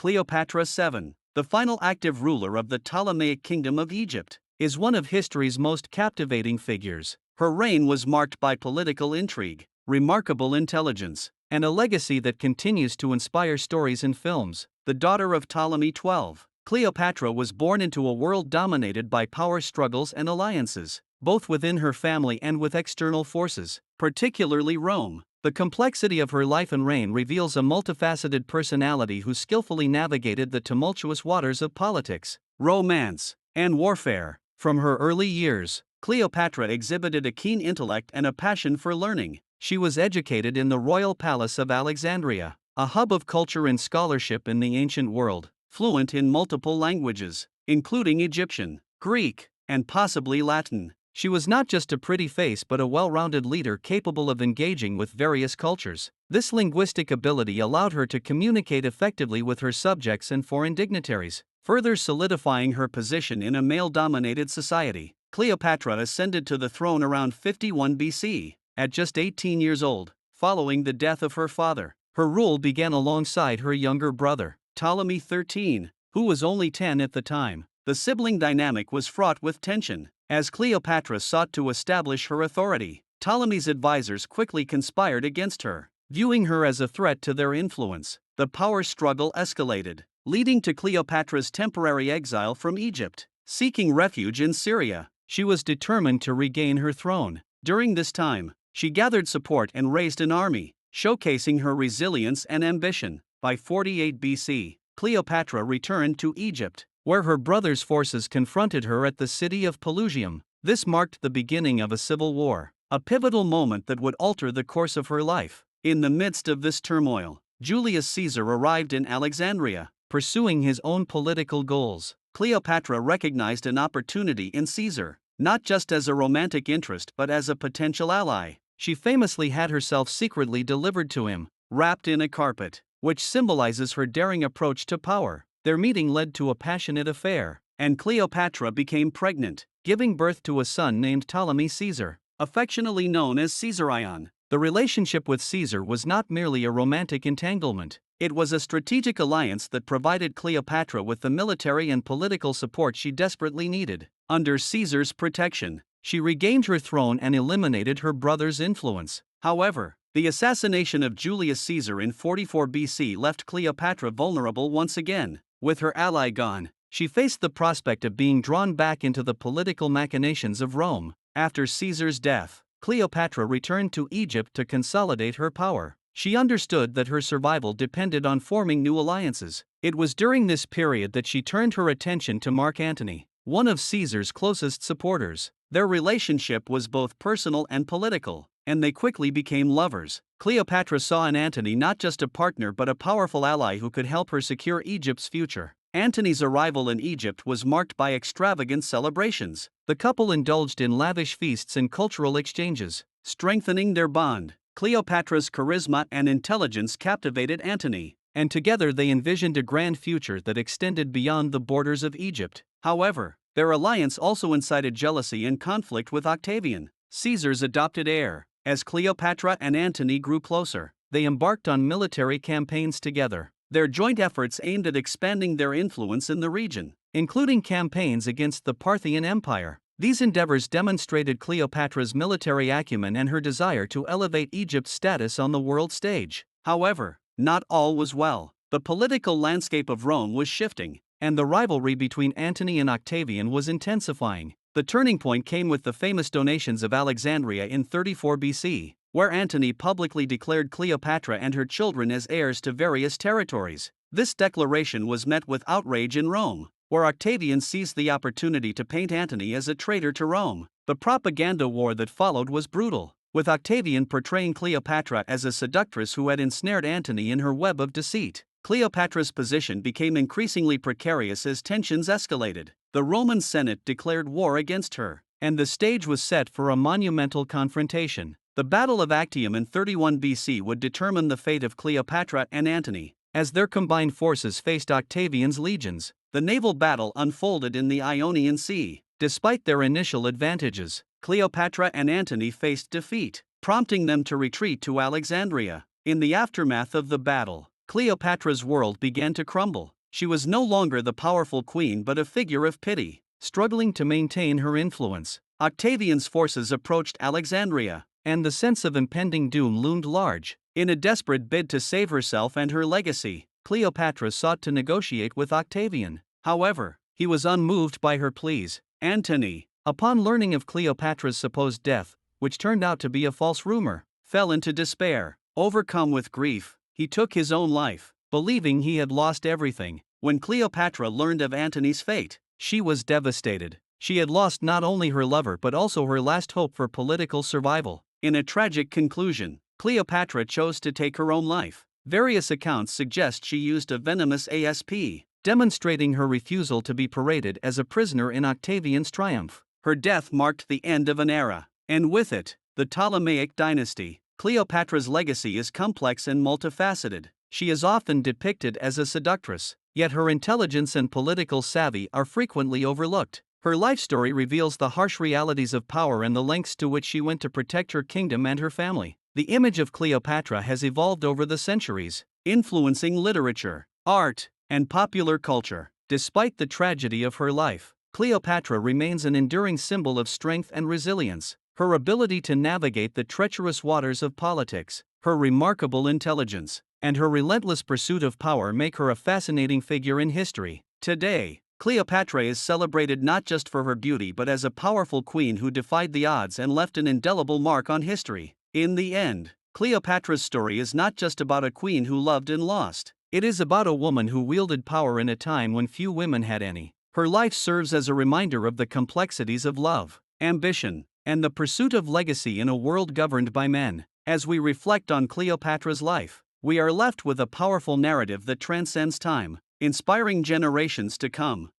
Cleopatra VII, the final active ruler of the Ptolemaic Kingdom of Egypt, is one of history's most captivating figures. Her reign was marked by political intrigue, remarkable intelligence, and a legacy that continues to inspire stories and films. The daughter of Ptolemy XII, Cleopatra was born into a world dominated by power struggles and alliances, both within her family and with external forces, particularly Rome. The complexity of her life and reign reveals a multifaceted personality who skillfully navigated the tumultuous waters of politics, romance, and warfare. From her early years, Cleopatra exhibited a keen intellect and a passion for learning. She was educated in the royal palace of Alexandria, a hub of culture and scholarship in the ancient world, fluent in multiple languages, including Egyptian, Greek, and possibly Latin. She was not just a pretty face but a well-rounded leader capable of engaging with various cultures. This linguistic ability allowed her to communicate effectively with her subjects and foreign dignitaries, further solidifying her position in a male-dominated society. Cleopatra ascended to the throne around 51 BC, at just 18 years old, following the death of her father. Her rule began alongside her younger brother, Ptolemy XIII, who was only 10 at the time. The sibling dynamic was fraught with tension. As Cleopatra sought to establish her authority, Ptolemy's advisors quickly conspired against her, viewing her as a threat to their influence. The power struggle escalated, leading to Cleopatra's temporary exile from Egypt. Seeking refuge in Syria, she was determined to regain her throne. During this time, she gathered support and raised an army, showcasing her resilience and ambition. By 48 BC, Cleopatra returned to Egypt, where her brother's forces confronted her at the city of Pelusium. This marked the beginning of a civil war, a pivotal moment that would alter the course of her life. In the midst of this turmoil, Julius Caesar arrived in Alexandria, pursuing his own political goals. Cleopatra recognized an opportunity in Caesar, not just as a romantic interest but as a potential ally. She famously had herself secretly delivered to him, wrapped in a carpet, which symbolizes her daring approach to power. Their meeting led to a passionate affair, and Cleopatra became pregnant, giving birth to a son named Ptolemy Caesar, affectionately known as Caesarion. The relationship with Caesar was not merely a romantic entanglement, it was a strategic alliance that provided Cleopatra with the military and political support she desperately needed. Under Caesar's protection, she regained her throne and eliminated her brother's influence. However, the assassination of Julius Caesar in 44 BC left Cleopatra vulnerable once again. With her ally gone, she faced the prospect of being drawn back into the political machinations of Rome. After Caesar's death, Cleopatra returned to Egypt to consolidate her power. She understood that her survival depended on forming new alliances. It was during this period that she turned her attention to Mark Antony, one of Caesar's closest supporters. Their relationship was both personal and political, and they quickly became lovers. Cleopatra saw in Antony not just a partner but a powerful ally who could help her secure Egypt's future. Antony's arrival in Egypt was marked by extravagant celebrations. The couple indulged in lavish feasts and cultural exchanges, strengthening their bond. Cleopatra's charisma and intelligence captivated Antony, and together they envisioned a grand future that extended beyond the borders of Egypt. However, their alliance also incited jealousy and conflict with Octavian, Caesar's adopted heir. As Cleopatra and Antony grew closer, they embarked on military campaigns together. Their joint efforts aimed at expanding their influence in the region, including campaigns against the Parthian Empire. These endeavors demonstrated Cleopatra's military acumen and her desire to elevate Egypt's status on the world stage. However, not all was well. The political landscape of Rome was shifting, and the rivalry between Antony and Octavian was intensifying. The turning point came with the famous donations of Alexandria in 34 BC, where Antony publicly declared Cleopatra and her children as heirs to various territories. This declaration was met with outrage in Rome, where Octavian seized the opportunity to paint Antony as a traitor to Rome. The propaganda war that followed was brutal, with Octavian portraying Cleopatra as a seductress who had ensnared Antony in her web of deceit. Cleopatra's position became increasingly precarious as tensions escalated. The Roman Senate declared war against her, and the stage was set for a monumental confrontation. The Battle of Actium in 31 BC would determine the fate of Cleopatra and Antony, as their combined forces faced Octavian's legions. The naval battle unfolded in the Ionian Sea. Despite their initial advantages, Cleopatra and Antony faced defeat, prompting them to retreat to Alexandria. In the aftermath of the battle, Cleopatra's world began to crumble. She was no longer the powerful queen but a figure of pity, struggling to maintain her influence. Octavian's forces approached Alexandria, and the sense of impending doom loomed large. In a desperate bid to save herself and her legacy, Cleopatra sought to negotiate with Octavian. However, he was unmoved by her pleas. Antony, upon learning of Cleopatra's supposed death, which turned out to be a false rumor, fell into despair. Overcome with grief, he took his own life, believing he had lost everything. When Cleopatra learned of Antony's fate, she was devastated. She had lost not only her lover but also her last hope for political survival. In a tragic conclusion, Cleopatra chose to take her own life. Various accounts suggest she used a venomous asp, demonstrating her refusal to be paraded as a prisoner in Octavian's triumph. Her death marked the end of an era, and with it, the Ptolemaic dynasty. Cleopatra's legacy is complex and multifaceted. She is often depicted as a seductress, yet her intelligence and political savvy are frequently overlooked. Her life story reveals the harsh realities of power and the lengths to which she went to protect her kingdom and her family. The image of Cleopatra has evolved over the centuries, influencing literature, art, and popular culture. Despite the tragedy of her life, Cleopatra remains an enduring symbol of strength and resilience. Her ability to navigate the treacherous waters of politics, her remarkable intelligence, and her relentless pursuit of power make her a fascinating figure in history. Today, Cleopatra is celebrated not just for her beauty but as a powerful queen who defied the odds and left an indelible mark on history. In the end, Cleopatra's story is not just about a queen who loved and lost. It is about a woman who wielded power in a time when few women had any. Her life serves as a reminder of the complexities of love, ambition, and the pursuit of legacy in a world governed by men. As we reflect on Cleopatra's life, we are left with a powerful narrative that transcends time, inspiring generations to come.